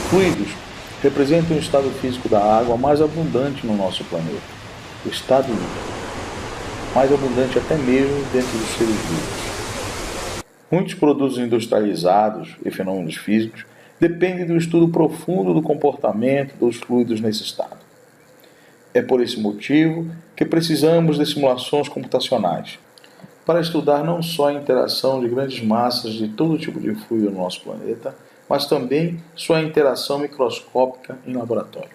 Fluidos representam o estado físico da água mais abundante no nosso planeta, o estado líquido, mais abundante até mesmo dentro dos seres vivos. Muitos produtos industrializados e fenômenos físicos dependem do estudo profundo do comportamento dos fluidos nesse estado. É por esse motivo que precisamos de simulações computacionais, para estudar não só a interação de grandes massas de todo tipo de fluido no nosso planeta, mas também sua interação microscópica em laboratório.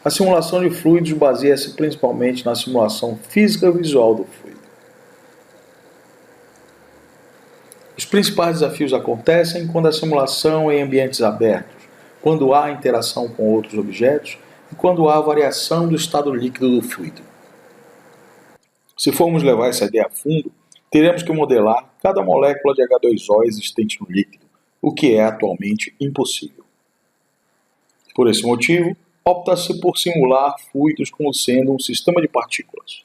A simulação de fluidos baseia-se principalmente na simulação física visual do fluido. Os principais desafios acontecem quando a simulação é em ambientes abertos, quando há interação com outros objetos e quando há variação do estado líquido do fluido. Se formos levar essa ideia a fundo, teremos que modelar cada molécula de H2O existente no líquido, o que é atualmente impossível. Por esse motivo, opta-se por simular fluidos como sendo um sistema de partículas.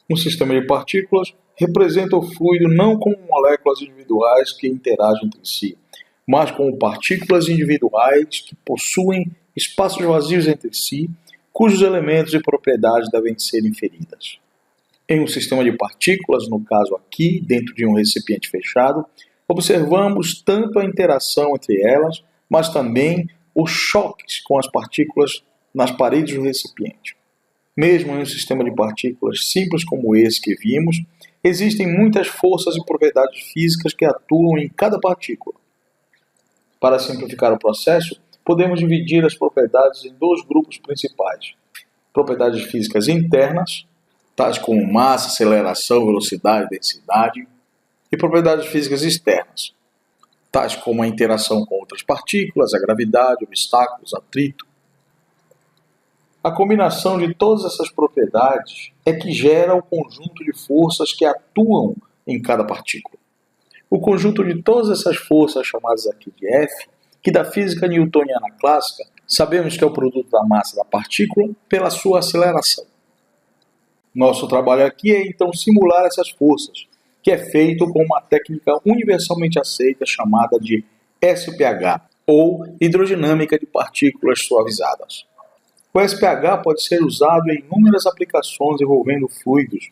Um sistema de partículas representa o fluido não como moléculas individuais que interagem entre si, mas como partículas individuais que possuem espaços vazios entre si, cujos elementos e propriedades devem ser inferidas. Em um sistema de partículas, no caso aqui, dentro de um recipiente fechado, observamos tanto a interação entre elas, mas também os choques com as partículas nas paredes do recipiente. Mesmo em um sistema de partículas simples como esse que vimos, existem muitas forças e propriedades físicas que atuam em cada partícula. Para simplificar o processo, podemos dividir as propriedades em dois grupos principais: propriedades físicas internas, tais como massa, aceleração, velocidade e densidade, e propriedades físicas externas, tais como a interação com outras partículas, a gravidade, obstáculos, atrito. A combinação de todas essas propriedades é que gera o conjunto de forças que atuam em cada partícula. O conjunto de todas essas forças, chamadas aqui de F, que da física newtoniana clássica, sabemos que é o produto da massa da partícula pela sua aceleração. Nosso trabalho aqui é então simular essas forças, que é feito com uma técnica universalmente aceita chamada de SPH, ou hidrodinâmica de partículas suavizadas. O SPH pode ser usado em inúmeras aplicações envolvendo fluidos.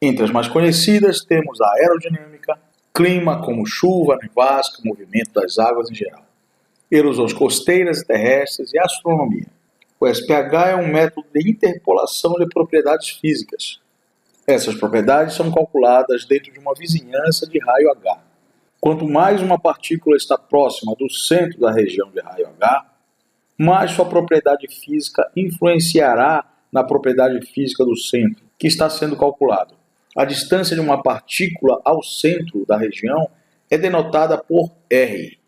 Entre as mais conhecidas temos a aerodinâmica, clima como chuva, nevasca, movimento das águas em geral, erosões costeiras e terrestres e astronomia. O SPH é um método de interpolação de propriedades físicas. Essas propriedades são calculadas dentro de uma vizinhança de raio H. Quanto mais uma partícula está próxima do centro da região de raio H, mais sua propriedade física influenciará na propriedade física do centro, que está sendo calculado. A distância de uma partícula ao centro da região é denotada por R.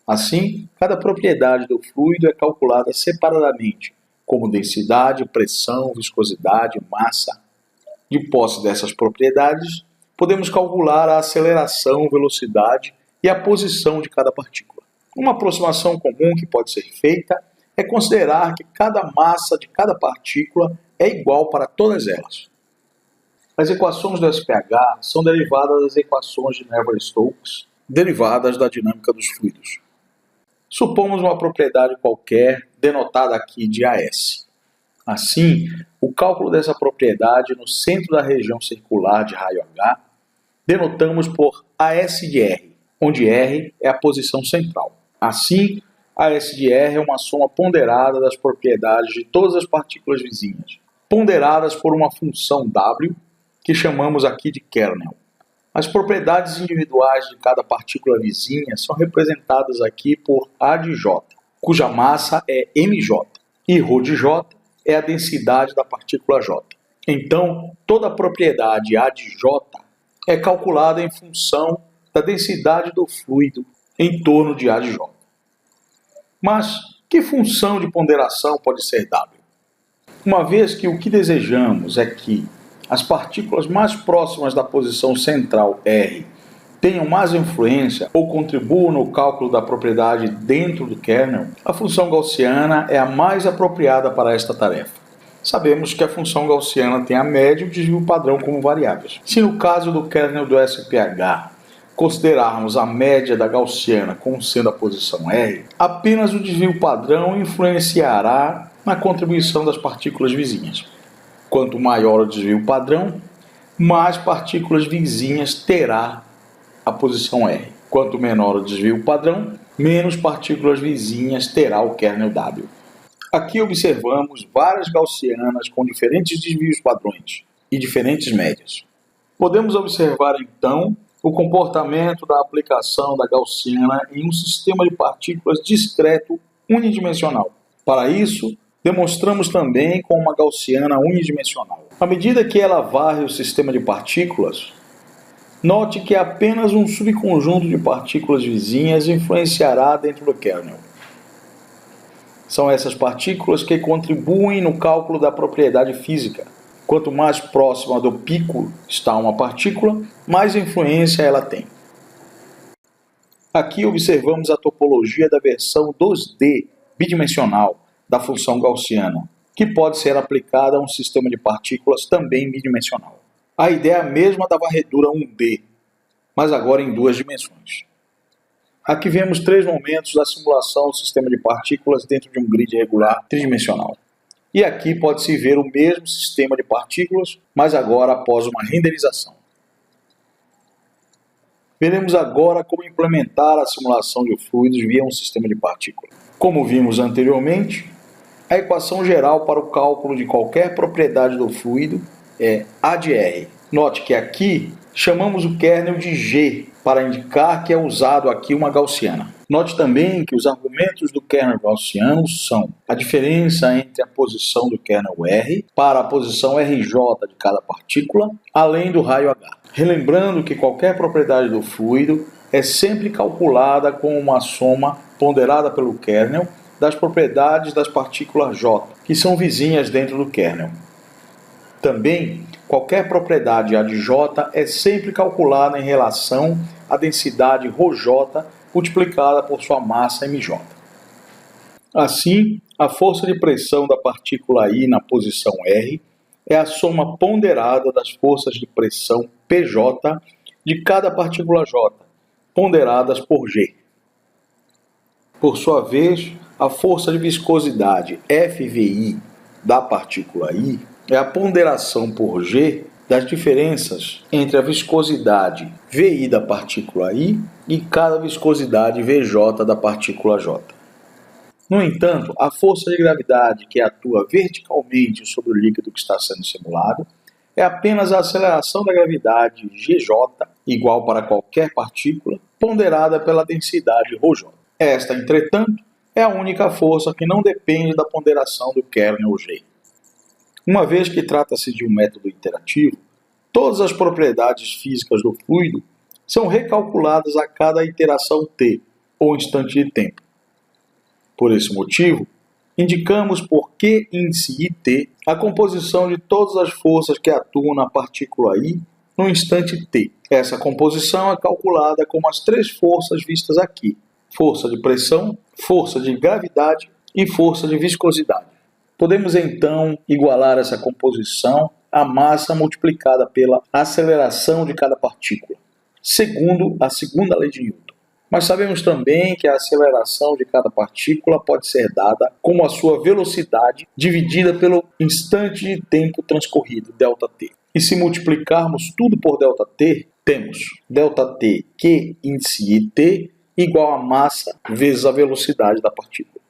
Assim, cada propriedade do fluido é calculada separadamente, como densidade, pressão, viscosidade, massa. De posse dessas propriedades, podemos calcular a aceleração, velocidade e a posição de cada partícula. Uma aproximação comum que pode ser feita é considerar que cada massa de cada partícula é igual para todas elas. As equações do SPH são derivadas das equações de Navier-Stokes, derivadas da dinâmica dos fluidos. Supomos uma propriedade qualquer, denotada aqui de AS. Assim, o cálculo dessa propriedade no centro da região circular de raio H, denotamos por AS de R, onde R é a posição central. Assim, AS de R é uma soma ponderada das propriedades de todas as partículas vizinhas, ponderadas por uma função W, que chamamos aqui de kernel. As propriedades individuais de cada partícula vizinha são representadas aqui por A de J, cuja massa é mJ, e ρ de J é a densidade da partícula J. Então, toda a propriedade A de J é calculada em função da densidade do fluido em torno de A de J. Mas, que função de ponderação pode ser W? Uma vez que o que desejamos é que as partículas mais próximas da posição central R tenham mais influência ou contribuam no cálculo da propriedade dentro do kernel, a função gaussiana é a mais apropriada para esta tarefa. Sabemos que a função gaussiana tem a média e o desvio padrão como variáveis. Se no caso do kernel do SPH considerarmos a média da gaussiana como sendo a posição R, apenas o desvio padrão influenciará na contribuição das partículas vizinhas. Quanto maior o desvio padrão, mais partículas vizinhas terá a posição R. Quanto menor o desvio padrão, menos partículas vizinhas terá o kernel W. Aqui observamos várias gaussianas com diferentes desvios padrões e diferentes médias. Podemos observar então o comportamento da aplicação da gaussiana em um sistema de partículas discreto unidimensional. Para isso, demonstramos também com uma gaussiana unidimensional. À medida que ela varre o sistema de partículas, note que apenas um subconjunto de partículas vizinhas influenciará dentro do kernel. São essas partículas que contribuem no cálculo da propriedade física. Quanto mais próxima do pico está uma partícula, mais influência ela tem. Aqui observamos a topologia da versão 2D bidimensional da função gaussiana, que pode ser aplicada a um sistema de partículas também bidimensional. A ideia é a mesma da varredura 1D, mas agora em duas dimensões. Aqui vemos três momentos da simulação do sistema de partículas dentro de um grid regular tridimensional. E aqui pode-se ver o mesmo sistema de partículas, mas agora após uma renderização. Veremos agora como implementar a simulação de fluidos via um sistema de partículas. Como vimos anteriormente, a equação geral para o cálculo de qualquer propriedade do fluido é A de R. Note que aqui chamamos o kernel de G, para indicar que é usado aqui uma gaussiana. Note também que os argumentos do kernel gaussiano são a diferença entre a posição do kernel R para a posição RJ de cada partícula, além do raio H. Relembrando que qualquer propriedade do fluido é sempre calculada com uma soma ponderada pelo kernel das propriedades das partículas J, que são vizinhas dentro do kernel. Também, qualquer propriedade A de J é sempre calculada em relação à densidade ρJ multiplicada por sua massa mj. Assim, a força de pressão da partícula I na posição R é a soma ponderada das forças de pressão PJ de cada partícula J, ponderadas por G. Por sua vez, a força de viscosidade FVI da partícula I é a ponderação por G das diferenças entre a viscosidade VI da partícula I e cada viscosidade VJ da partícula J. No entanto, a força de gravidade que atua verticalmente sobre o líquido que está sendo simulado é apenas a aceleração da gravidade GJ, igual para qualquer partícula, ponderada pela densidade ρJ. Esta, entretanto, é a única força que não depende da ponderação do kernel G. Uma vez que trata-se de um método interativo, todas as propriedades físicas do fluido são recalculadas a cada iteração t, ou instante de tempo. Por esse motivo, indicamos por Q índice IT a composição de todas as forças que atuam na partícula I no instante t. Essa composição é calculada como as três forças vistas aqui: força de pressão, força de gravidade e força de viscosidade. Podemos então igualar essa composição à massa multiplicada pela aceleração de cada partícula, segundo a segunda lei de Newton. Mas sabemos também que a aceleração de cada partícula pode ser dada como a sua velocidade dividida pelo instante de tempo transcorrido, ΔT. E se multiplicarmos tudo por ΔT, temos ΔT Q índice IT igual a massa vezes a velocidade da partícula.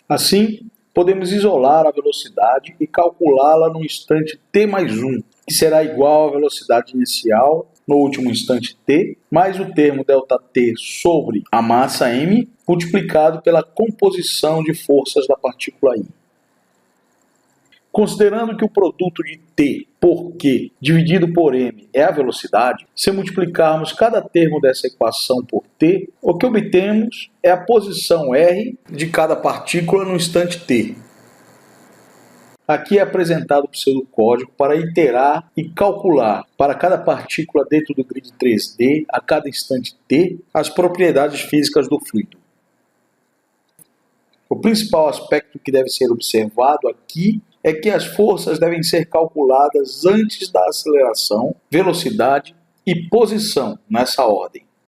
Assim, podemos isolar a velocidade e calculá-la no instante t mais 1, que será igual à velocidade inicial no último instante t, mais o termo ΔT sobre a massa m, multiplicado pela composição de forças da partícula I. Considerando que o produto de t por q dividido por m é a velocidade, se multiplicarmos cada termo dessa equação por t, o que obtemos é a posição r de cada partícula no instante t. Aqui é apresentado o pseudocódigo para iterar e calcular para cada partícula dentro do grid 3D, a cada instante t, as propriedades físicas do fluido. O principal aspecto que deve ser observado aqui é que as forças devem ser calculadas antes da aceleração, velocidade e posição nessa ordem.